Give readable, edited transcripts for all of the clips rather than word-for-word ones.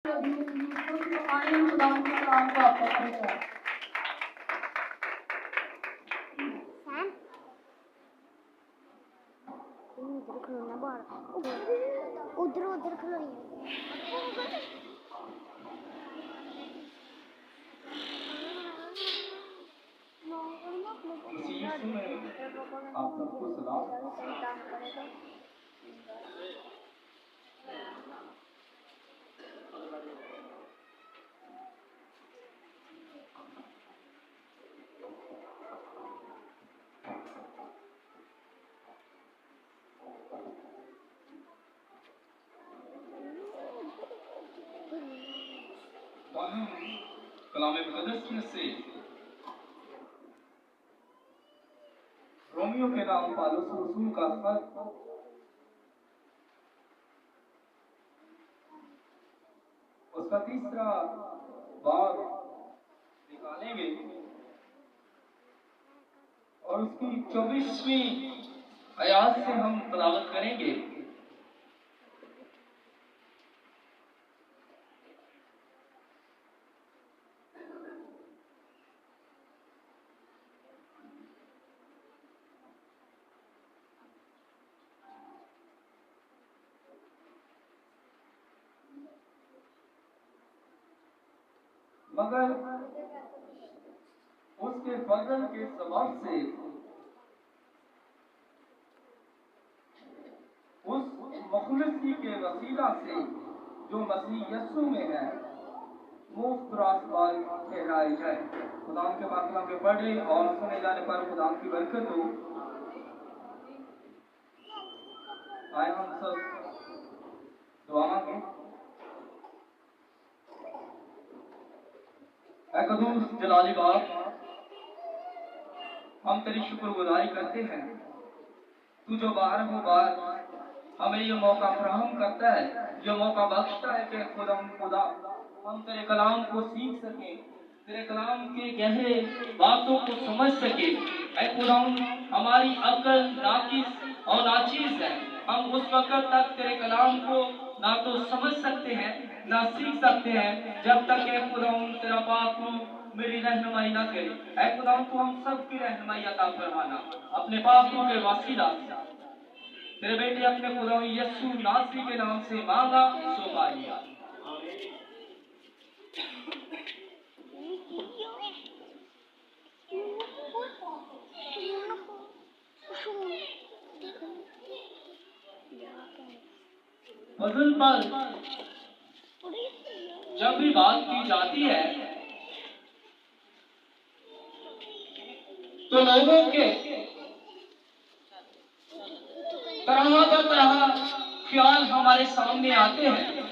उधर खलोना बाहर उधर उधर खलोनी आप सबको सलाम। कलाम मुक़द्दस में से रोमियो के नाम पौलुस रसूल का खत उसका 3रा बाब निकालेंगे और उसकी 24वीं आयत से हम तिलावत करेंगे। मगर उसके फजल के सबब से उस मुखलिसी के वसीला से जो मसीह यस्सु में है मुफ्त रास्तबाज ठहराए जाए। खुदा के बात के पढ़े और सुने जाने पर खुदा की बरकत हो। आए हम सब दुआ मांगे। कदूस जलाली बाप, हम तेरी शुक्रगुजारी करते हैं। तू जो बार हो बार हमें ये मौका फराहम करता है, ये मौका बख्शता है कि खुदा हम तेरे कलाम को सीख सके, तेरे कलाम के गहरे बातों को समझ सके। ऐ खुदा, हमारी अक्ल नाकिस और नाचीज है। हम उस वक्त तक तेरे कलाम को ना तो समझ सकते हैं ना सीख सकते हैं जब तक ऐ खुदा तेरा पाक मेरी रहनुमाई ना करे। ऐ खुदा, तू हम सब की रहनुमाई अता फरमाना अपने पाकों के वसीला से। तेरे बेटे अपने खुदा यीशु नासरी के नाम से मांगा सो पा लिया। फजल पर जब भी बात की जाती है तो लोगों के तरह ख्याल हमारे सामने आते हैं।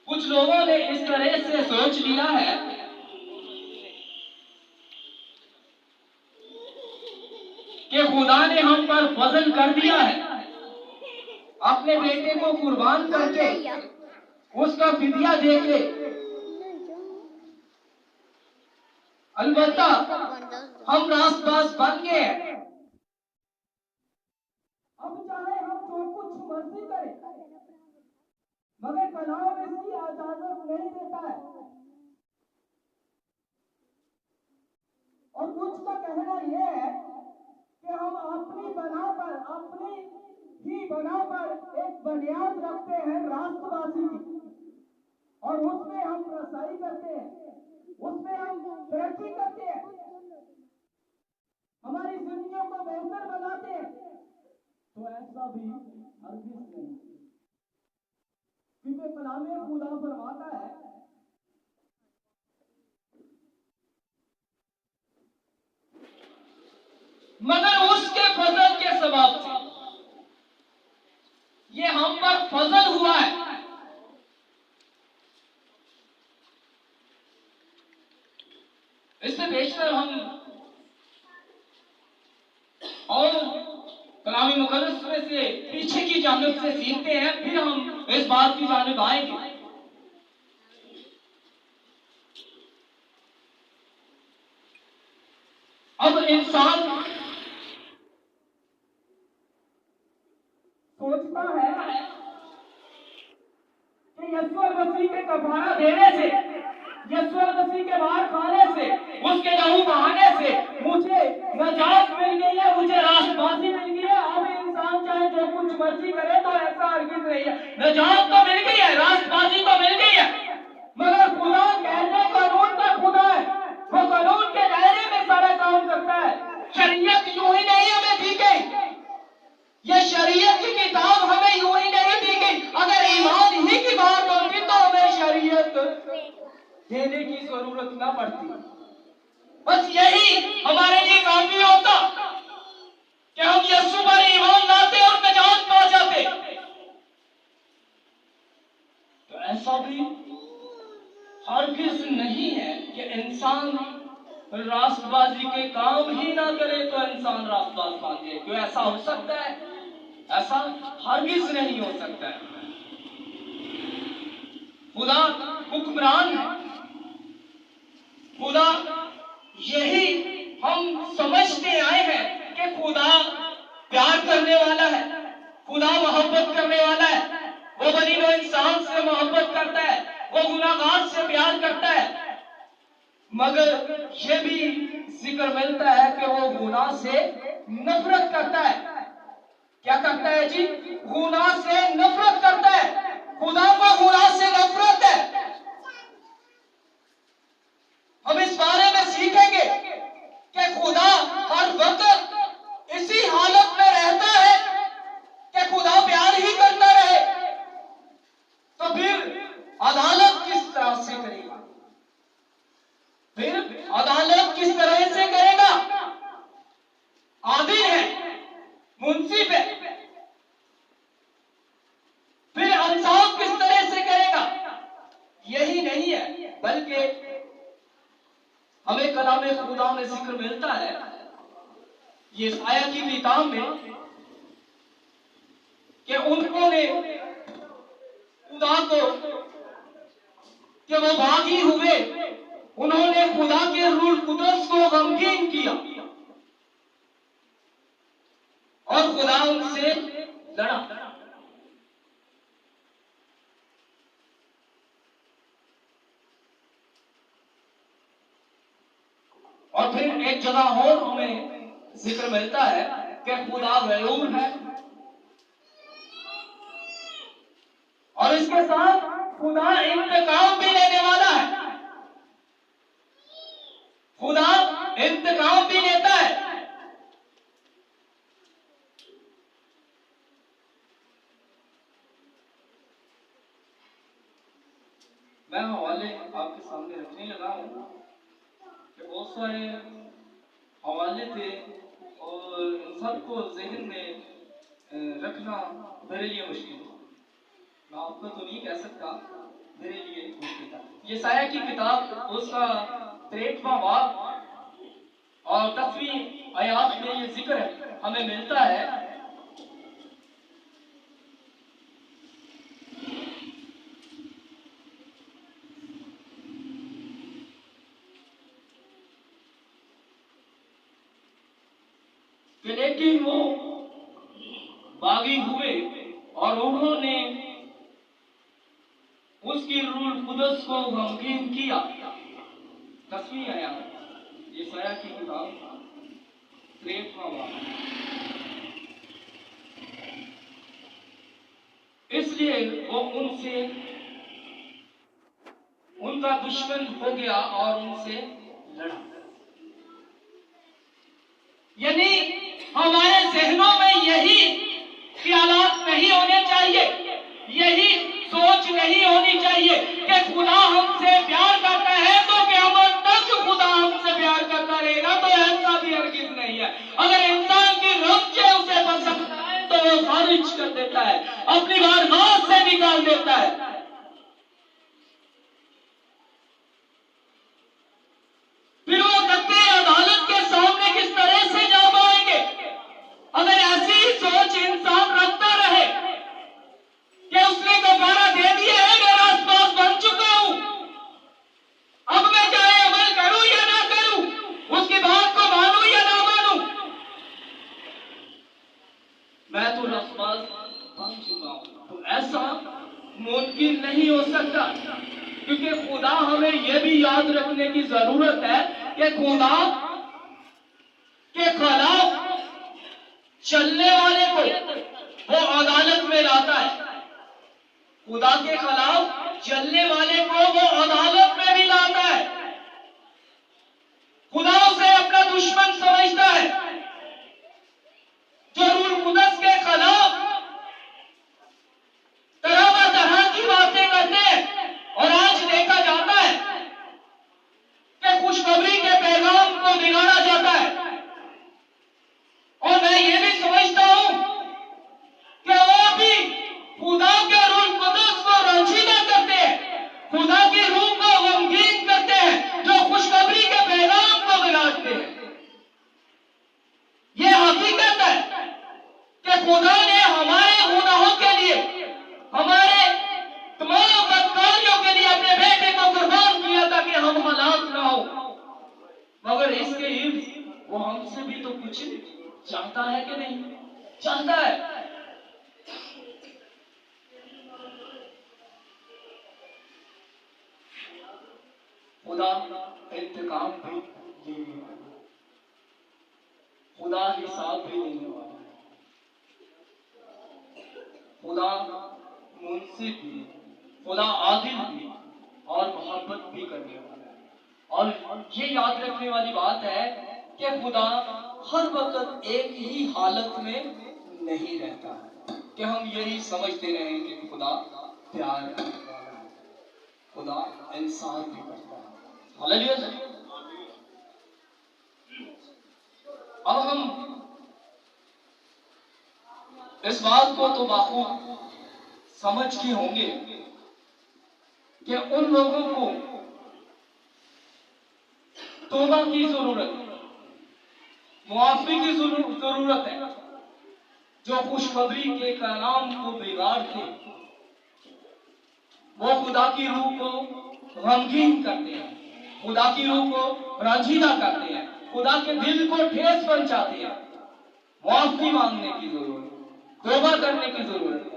कुछ लोगों ने इस तरह से सोच लिया है कि खुदा ने हम पर फजल कर दिया है, अपने बेटे को कुर्बान करके उसका फिदिया देके। अलबत्ता हम रास्तबाज बन गए हैं। अब चाहे हम जो कुछ मर्जी करें, मगर कलाम इसकी इजाजत नहीं देता है। और कुछ का कहना यह है कि हम अपनी बना पर एक बुनियाद रखते हैं राष्ट्रवादी की, और उसमें हम रसाई करते हैं, उसमें हम तरक्की करते हैं, हमारी जिंदगियों को बेहतर बनाते हैं। तो ऐसा भी हरगिज़ नहीं, क्योंकि कलामे खुदा फरमाता है मगर उसके फजल के सबब से ये हम पर फजल हुआ है। इससे बेशतर हम और कलामी मुक़द्दस में से पीछे की जानिब से सीखते हैं, फिर हम इस बात की जानिब आएंगे। अब इंसान सोचता है कफारा देने से, यीशु मसीह के मार खाने से, उसके लहू बहाने से मुझे नजात मिल गई है, मुझे राष्ट्रवासी मिल गई है। अब इंसान चाहे जो कुछ मर्जी करे तो ऐसा हरगिज नहीं है। नजात तो मिल गई है, राष्ट्रवासी तो मिल गई है, मगर खुदा कहते कानून का खुदा है, वो कानून के दायरे में सारा काम करता है। शरीयत यूं ही नहीं हमें दी गई, ये शरीयत की किताब हमें यूं ही नहीं दी गई। अगर ईमान ही की बात होती तो हमें शरीयत देने की जरूरत ना पड़ती। बस यही हमारे लिए काफी होता कि हम यीशु पर ईमान लाते और नजात पा जाते। तो ऐसा भी हरगिज नहीं है कि इंसान राष्ट्रबाजी के काम ही ना करे तो इंसान राष्ट्रबाज मांगे। क्यों ऐसा हो सकता है? ऐसा हरगिज नहीं हो सकता है। खुदा हुक्मरान है, खुदा यही हम समझते आए हैं कि खुदा प्यार करने वाला है, खुदा मोहब्बत करने वाला है। वो बनी नो इंसान से मोहब्बत करता है, वो गुनाहगार से प्यार करता है, मगर ये भी जिक्र मिलता है कि वो गुनाह से नफरत करता है। क्या करता है जी? गुनाह से नफरत करता है। खुदा को गुनाह से नफरत है। हम इस बारे में सीखेंगे कि खुदा हर वक्त इसी हालत में रहता है कि खुदा प्यार ही करता रहे। तो फिर अदालत किस तरह से करेगा? फिर अदालत किस तरह से करेगा? आदिल है, मुंसिफ है, फिर इंसाफ किस तरह से करेगा? यही नहीं है, बल्कि हमें कलाम खुदा में जिक्र मिलता है, यशायाह की किताब में, कि उन्होंने खुदा को, कि वो बागी हुए, उन्होंने खुदा के रूह कुदस को गमगीन किया और खुदा उनसे लड़ा। और फिर एक जगह और हमें जिक्र मिलता है कि खुदा गयूर है, और इसके साथ खुदा इंतकाम भी लेने वाला है। खुदा इंतकाम भी लेता है। मैं हवाले आपके सामने रखने लगा हूं कि बहुत सारे हवाले थे और इन सबको जहन में रखना मेरे लिए मुश्किल था। मैं आपको तो नहीं कह सकता, मेरे लिए मुश्किल था। यशायाह की किताब उसका 63वां बाब और 10वीं आयत में ये जिक्र हमें मिलता है कि लेकिन वो बागी हुए और उन्होंने उसकी रूह कुदस को गमगीन किया। 10वीं आयत यशायाह की किताब 63वां बाब। इसलिए वो उनसे, उनका दुश्मन हो गया और उनसे लड़ा। यानी हमारे जहनों में यही ख्यालात नहीं होने चाहिए, यही सोच नहीं होनी चाहिए कि खुदा हमसे प्यार करता है तो क़यामत तक खुदा हमसे प्यार करता रहेगा। तो ऐसा भी हरगिज़ नहीं है। अगर इंसान की रब्ज़ उसे पसंद आए तो वो खारिज कर देता है, अपनी बारगाह से निकाल देता है। फिर वो कत्ते अदालत के सामने किस तरह से जा पाएंगे? अगर ऐसी सोच इंसान रखता रहे कि उसने कफारा दे दिया है, मैं रास्तबाज बन चुका हूं, अब मैं चाहे अमल करूं या ना करूं, उसकी बात को मानूं या ना मानूं, मैं तो रास्तबाज बन चुका हूं, तो ऐसा मुमकिन नहीं हो सकता। क्योंकि खुदा हमें यह भी याद रखने की जरूरत है कि खुदा के खिलाफ चलने वाले को वो अदालत में लाता है। खुदा के खिलाफ चलने वाले को वो अदालत में भी लाता है। खुदा उसे अपना दुश्मन समझता है। जो रूह कुदस के खिलाफ तरह तरह की बातें करते हैं, और आज देखा जाता है कि खुशखबरी के पैगाम को बिगाड़ा जाता है। और मैं ये भी समझता हूं कि वो भी खुदा के रूह कुदस को रंजीदा करते हैं, खुदा की रूह को गमगीन करते हैं, जो खुशखबरी के पैगाम को बिगाड़ते हैं। ये हकीकत है कि खुदा ने हमारे गुनाहों के लिए, हमारे तमाम बदकारियों के लिए अपने बेटे को कुर्बान किया ताकि हम हलाक ना हो। मगर इसके इर्द वो हमसे भी तो कुछ चाहता है कि नहीं चाहता है। खुदा इंतकाम भी लेने वाला, खुदा हिसाब भी लेने वाला, खुदा मुंसिफ भी, खुदा आदिल भी और मोहब्बत भी करने वाला है। और ये याद रखने वाली बात है कि खुदा हर वक्त एक ही हालत में नहीं रहता है कि हम यही समझते रहें कि खुदा प्यार करने वाला है, खुदा इंसाफ भी करता है। हालेलुया। अब हम इस बात को तो बाखूब समझ के होंगे कि उन लोगों को तौबा की जरूरत, मुआफी की जरूरत है, जो खुशखबरी के कलाम को बिगाड़ते, वो खुदा की रूह को गमगीन करते हैं, खुदा की रूह को रंजीदा करते हैं, खुदा के दिल को ठेस पहुंचाते हैं। मुआफी मांगने की जरूरत, तौबा करने की जरूरत है,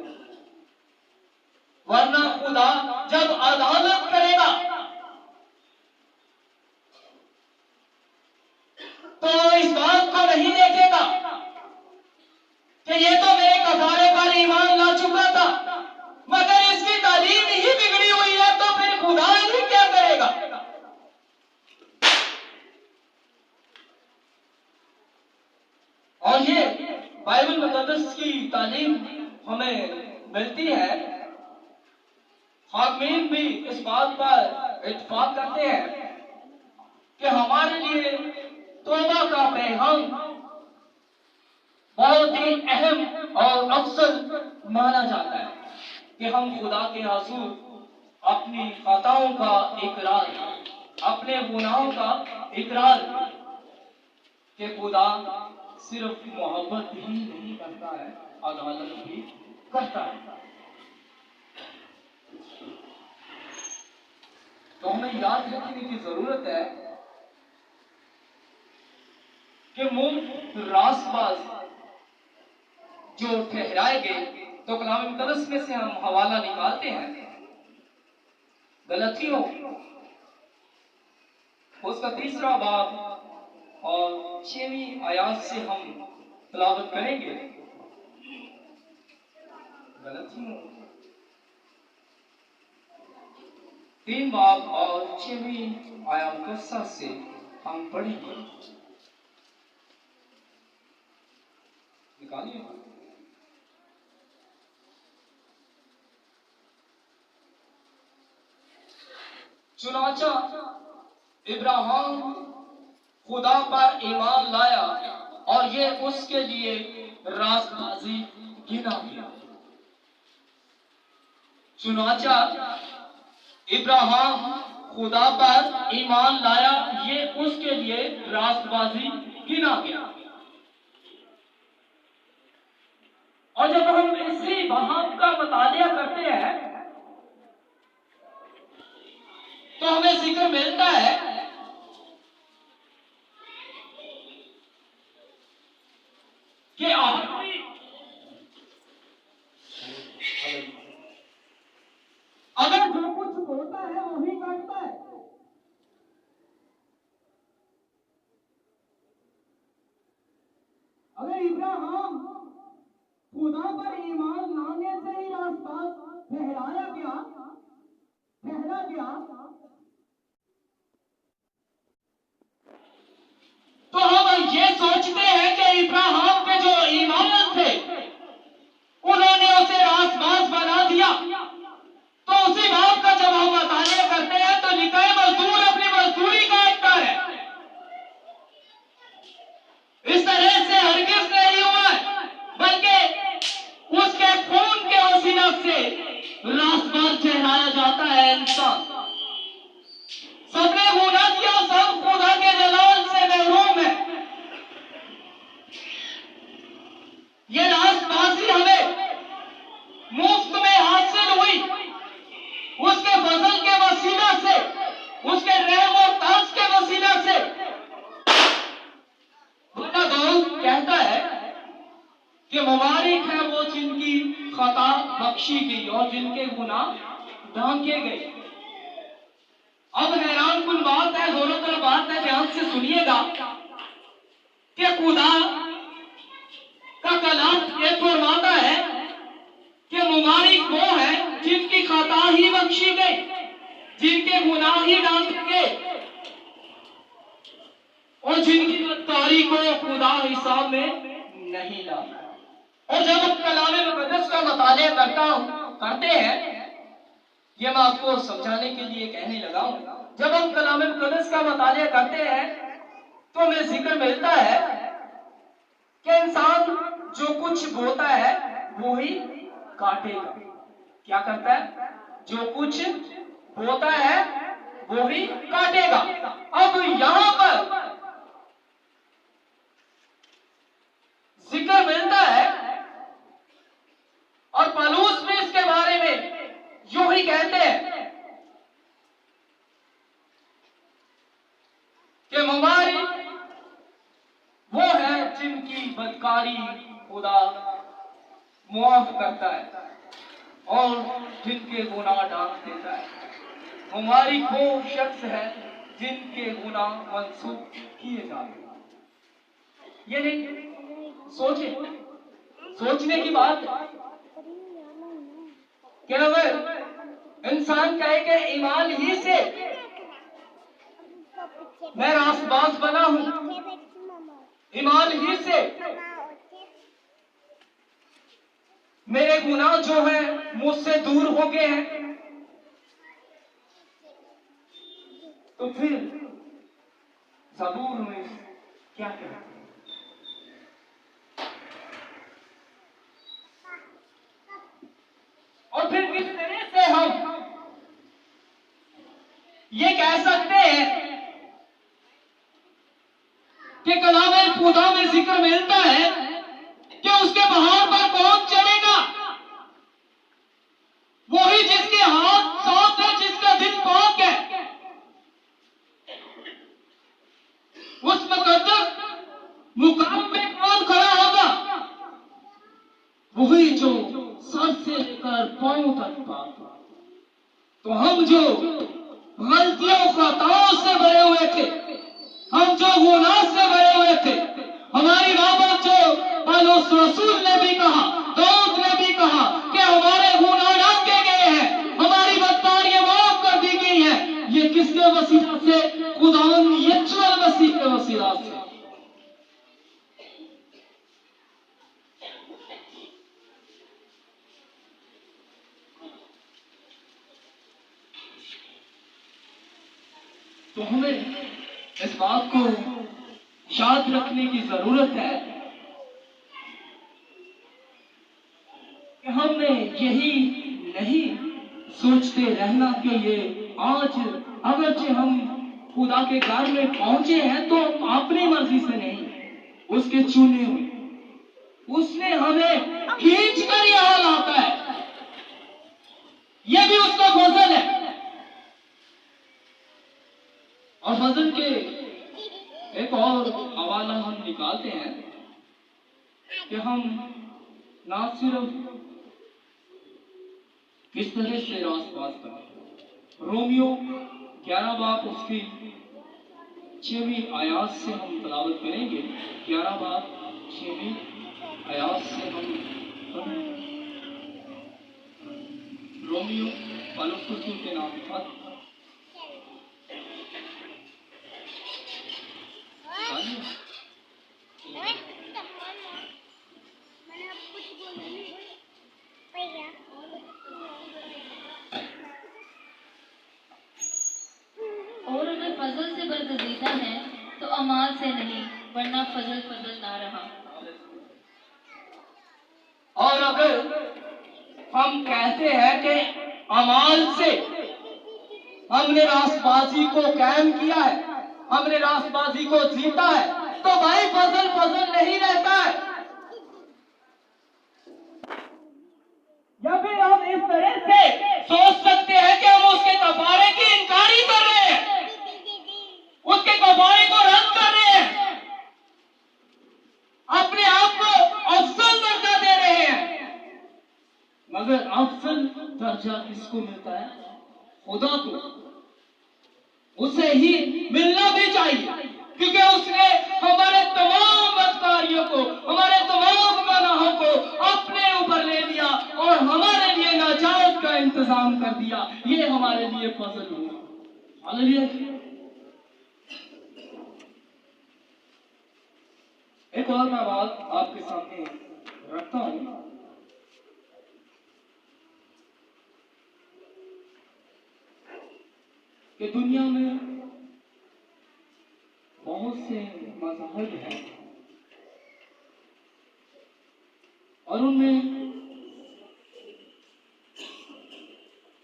वरना खुदा जब अदालत करेगा तो इस बात को नहीं देखेगा कि ये तो मेरे कफारे पर ईमान ला चुका था, मगर इसकी तालीम ही बिगड़ी हुई है, तो फिर खुदा ही क्या करेगा। और ये बाइबल मुकद्दस की तालीम हमें मिलती है। हाकिमीन भी इस बात पर इत्तेफाक करते हैं कि हमारे लिए तौबा का पैगाम बहुत ही अहम और अफसल माना जाता है कि हम खुदा के हुज़ूर अपनी खताओं का इकरार, अपने गुनाहों का इकरार, कि खुदा सिर्फ मोहब्बत ही नहीं करता है, अदालत भी करता है। तो हमें याद रखने की जरूरत है कि मुंह रासबाज जो ठहराए गए, तो कलाम मुकद्दस में से हम हवाला निकालते हैं। गलतियों उसका 3 बाब और 6वीं आयत से हम तिलावत करेंगे। गलतियों 3 बाब और 6वीं आयत मुकद्दसा से हम पढ़ेंगे। निकालिए। चुनाचा इब्राहिम खुदा पर ईमान लाया और ये उसके लिए रास्तबाजी गिना गया। चुनाचा इब्राहिम खुदा पर ईमान लाया, ये उसके लिए रास्तबाजी गिना गया। और जब हम इसी बाब का मुतालिया करते हैं तो हमें जिक्र मिलता है कि आदमी अगर जो कुछ होता है वही खुदा पर ईमान लाने से ही रास्ता ठहरा गया। तो हम ये सोचते हैं कि इब्राहिम पे जो ईमान थे उन्होंने उसे रासबाज बना दिया। तो उसी बात का जब हम मुतालिया करते हैं तो निकाय मजदूर अपनी मजदूरी काटता है। इस तरह से हरगिज नहीं हुआ, बल्कि उसके खून के वसीला से रासबाज ठहराया जाता है इंसान। सबने गुनाह किया, सब खुदा के जलाल से महरूम है। ये रासबाजी हमें मुफ्त में हासिल हुई उसके फजल के वसीला से, उसके रहम और ताज के वसीला से। अपना दोस्त कहता है कि मुबारक है वो जिनकी खता बख्शी गई और जिनके गुनाह ढांके गए। अब हैरान कुन बात है, जोरों तलब बात है, ध्यान से सुनिएगा कि खुदा का कलाम ये फरमाता है कि मुबारक वो है जिनकी खता ही बख्शी गई, जिनके गुनाह ही ढांके गए और जिनकी बदकारी को खुदा हिसाब में नहीं लाता। और जब हम कलाम मुक़द्दस का मुतालिया करते हैं, ये मैं आपको समझाने के लिए कहने लगा हूं, जब हम कलाम मुक़द्दस का मुतालिया करते हैं तो हमें जिक्र मिलता है कि इंसान जो कुछ बोता है वो ही काटेगा। क्या करता है? जो कुछ बोता है वो ही काटेगा। अब यहां पर जिक्र मिलता है और पौलुस भी इसके बारे में यूं ही कहते हैं कि मुबारक वो है जिनकी बदकारी खुदा मुआफ करता है और जिनके गुनाह ढांक देता है। मुबारक वो शख्स है जिनके गुनाह मंसूख किए जाते हैं। ये नहीं सोचने की बात है कि अगर इंसान कहे कि ईमान ही से मैं रासबाज बना हूं, ईमान ही से मेरे गुनाह जो है मुझसे दूर हो गए हैं, तो फिर ज़बूर में क्या कहते हैं? और फिर किस तरह से हम ये कह सकते हैं कि कलाम खुदा में जिक्र मिलता है कि उसके पहाड़ पर कौन चढ़ेगा? वही जिसके हाथ साफ है, जिसका दिल पाक है। उस मुकद्दस मुकाम में कौन खड़ा होगा? वही जो सर से लेकर पांव तक पाक। तो हम जो गलतियों खताओं से भरे हुए थे, हम जो गुनाह से भरे हुए थे, हमारी बाबत जो पौलुस रसूल ने भी कहा, दाऊद ने भी कहा कि हमारे गुनाह ढांके गए हैं, हमारी बदकारियां माफ कर दी गई हैं। ये किसके वसीला से? खुदावंद यीशु मसीह के वसीला से। तो हमें इस बात को याद रखने की जरूरत है कि हमने यही नहीं सोचते रहना कि ये आज अगरचे हम खुदा के घर में पहुंचे हैं तो अपनी मर्जी से नहीं, उसके चुने हुए, उसने हमें खींच कर यहां लाता है। यह भी उसका फजल है। और फजल के एक और हवाला हम निकालते हैं कि हम ना सिर्फ किस तरह से रासबाज करें। रोमियो 11 बाब उसकी 6वीं आयात से हम तलावत करेंगे। 11 बाब 6वीं आयात से हम रोमियो और कुसुम के नाम था। और अगर फजल से बरगजीदा है तो अमाल से नहीं, वरना फजल फजल ना रहा। और अगर हम कहते हैं कि अमाल से हमने रासबाजी को कायम किया है, हमने रासबाजी को जीता है, तो भाई फजल फजल नहीं रहता है। या फिर हम इस तरह से सोच सकते हैं कि हम उसके कफारे की इनकारी कर रहे हैं, उसके कफारे को रद्द कर रहे हैं, अपने आप को अफजल दर्जा दे रहे हैं। मगर अफजल दर्जा किसको मिलता है? खुदा को। उसे ही मिलना भी चाहिए, क्योंकि उसने हमारे तमाम बदकारियों को, हमारे तमाम गुनाहों को अपने ऊपर ले लिया और हमारे लिए नाजात का इंतजाम कर दिया। ये हमारे लिए फजल हुआ। हालेलुया। एक और मैं बात आपके सामने रखता हूं कि दुनिया में बहुत से मज़हब हैं और उनमें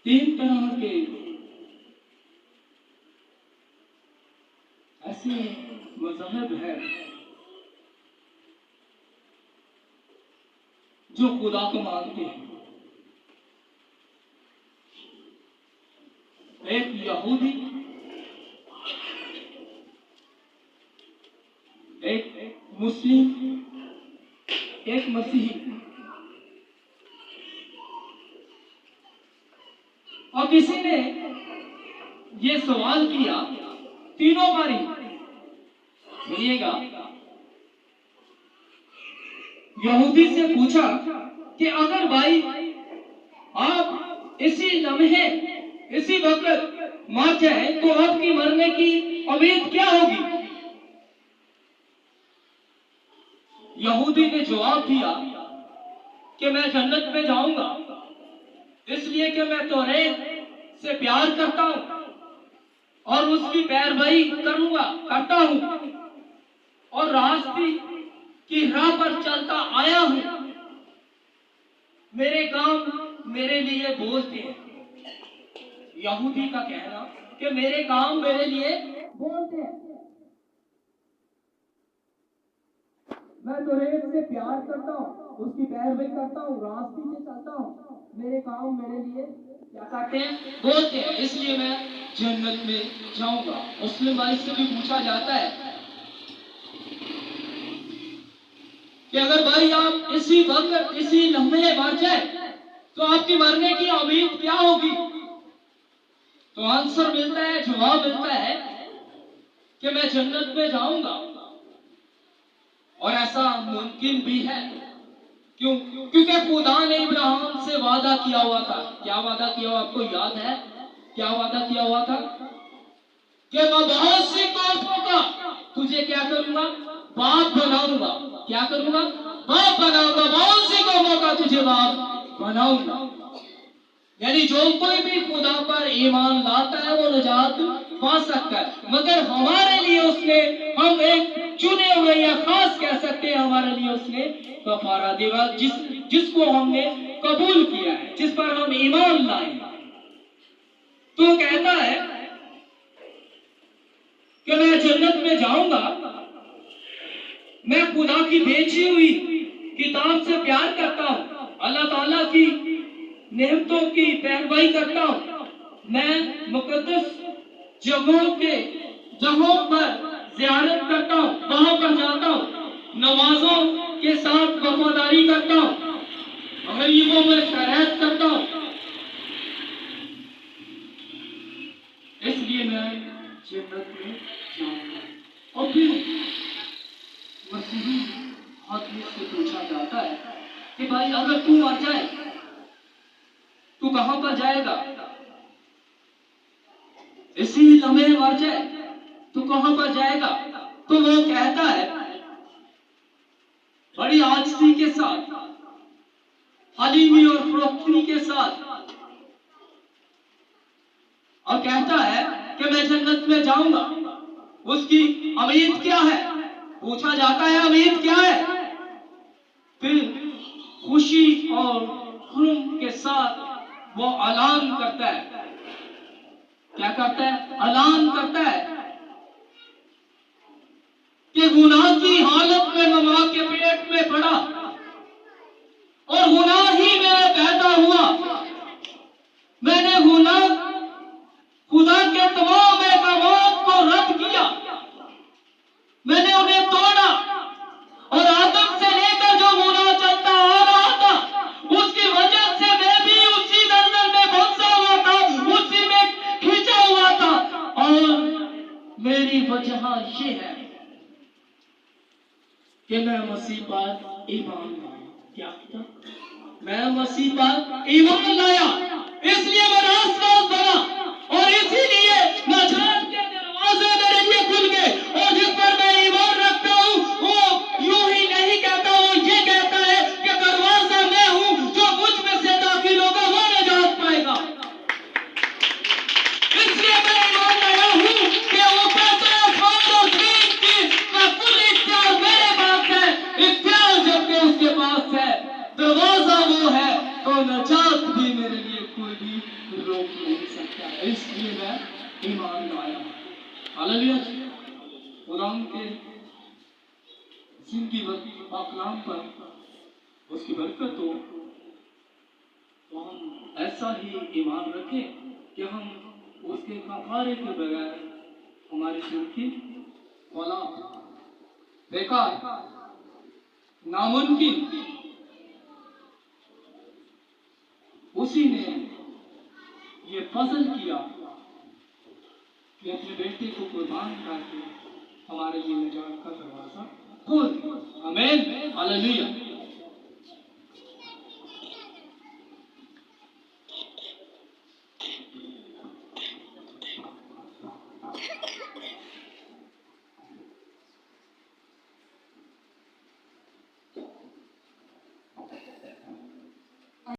3 तरह के ऐसे मज़हब हैं जो खुदा को मानते हैं। एक यहूदी, एक मुस्लिम, एक मसीही। और किसी ने ये सवाल किया तीनों बारी, सुनिएगा, यहूदी से पूछा कि अगर भाई आप इसी लम्हे, इसी वक्त मर जाए तो आपकी मरने की उम्मीद क्या होगी? यहूदी ने जवाब दिया कि मैं जन्नत में जाऊंगा, इसलिए कि मैं तौरेत से प्यार करता हूं और उसकी पैरवी करता हूं और रास्ते की राह पर चलता आया हूं। मेरे काम मेरे लिए बोलते हैं। यहूदी का कहना कि मेरे काम मेरे लिए बोलते हैं। मैं तौरेत से प्यार करता हूँ, उसकी पैरवी करता हूँ, रास्ते से चलता हूँ। मेरे काम मेरे लिए क्या करते हैं? बोलते हैं। इसलिए मैं जन्नत में जाऊंगा। मुस्लिम भाई से भी पूछा जाता है कि अगर भाई आप इसी वक्त, इसी लम्हे मर जाए तो आपकी मरने की उम्मीद क्या होगी? तो आंसर मिलता है, जवाब मिलता है कि मैं जन्नत में जाऊंगा। और ऐसा मुमकिन भी है। क्यों? क्योंकि खुदा ने इब्राहिम से वादा किया हुआ था। क्या वादा किया हुआ? आपको याद है क्या वादा किया हुआ था? कि मैं बहुत सी कौमों का तुझे क्या करूंगा? बाप बनाऊंगा। क्या करूंगा? बाप बनाऊंगा। बहुत सी कौमों का तुझे बाप बनाऊंगा। यानी जो कोई भी खुदा पर ईमान लाता है वो निजात पा सकता है। मगर हमारे लिए उसने, हम एक चुने हुए या खास कह सकते हैं, हमारे लिए उसने कफारा दिया, जिसको हमने कबूल किया है, जिस पर हम ईमान लाए। तो कहता है कि मैं जन्नत में जाऊंगा, मैं खुदा की भेजी हुई किताब से प्यार करता हूं, अल्लाह ताला की नेमतों की पैरवी करता हूं, मैं मुकद्दस जगहों पर ज़ियारत करता हूं, वहां पर जाता हूं, नमाजों के साथ वफादारी करता हूं, गरीबों में खैरात करता हूं। इसलिए मैं जन्नत में जाऊंगा। और फिर मसीही आदमी से पूछा जाता है कि भाई अगर तू मर जाए तू कहां पर जाएगा, इसी लम्हे मर जाए तू कहां पर जाएगा। तो वो कहता है बड़ी आजिज़ी के साथ, हलीमी और फरोख्ती के साथ, और कहता है कि मैं जन्नत में जाऊंगा। उसकी उम्मीद क्या है, पूछा जाता है उम्मीद क्या है, फिर खुशी और खुर्म के साथ वो ऐलान करता है। क्या करता है? ऐलान करता है कि गुनाह की हालत में मैं मां के पेट में पड़ा और गुनाह ही में पैदा हुआ। मैंने गुनाह खुदा के तमाम अहकामात को रद्द किया, मैंने उन्हें तोड़ा और आदम से लेकर जो गुनाह चलता आ रहा था उसकी वजह से मैं भी उसी दलदल में फंसा हुआ था, उसी में खींचा हुआ था। और मेरी वजह ये है कि मैं मसीह पर ईमान लाया। क्या किया? मैं मसीह पर ईमान लाया, इसलिए मैं रास्तबाज बना और इसीलिए नजात के दरवाजे मेरे लिए खुल गए। और जिस पर मैं ईमान रखता हूँ वो यूं ही नहीं कहता, वो ये कहता है कि दरवाजा मैं हूँ, जो मुझ में से दाखिल होगा वो नजात पाएगा। इसलिए मैं ईमान लाया हूँ कि वो कहता है फादर ठीक की का कुल इख्तियार मेरे पास है, इख्तियार जबकि उसके पास है, दरवाजा वो है, तो नजात भी मेरे लिए कोई भी रोक नहीं सकता है। इसलिए मैं ईमान लाया। हालेलुया। कुरान के जिनकी कलाम पर उसकी बरकत हो, तो हम ऐसा ही ईमान रखें कि हम उसके कफारे के बगैर हमारी जिंदगी वाला बेकार, नामुमकिन, उसी ने ये फजल किया कि अपने बेटे को कुर्बान करके हमारे लिए निजात का दरवाजा खोल दिया। आमीन, हालेलुया।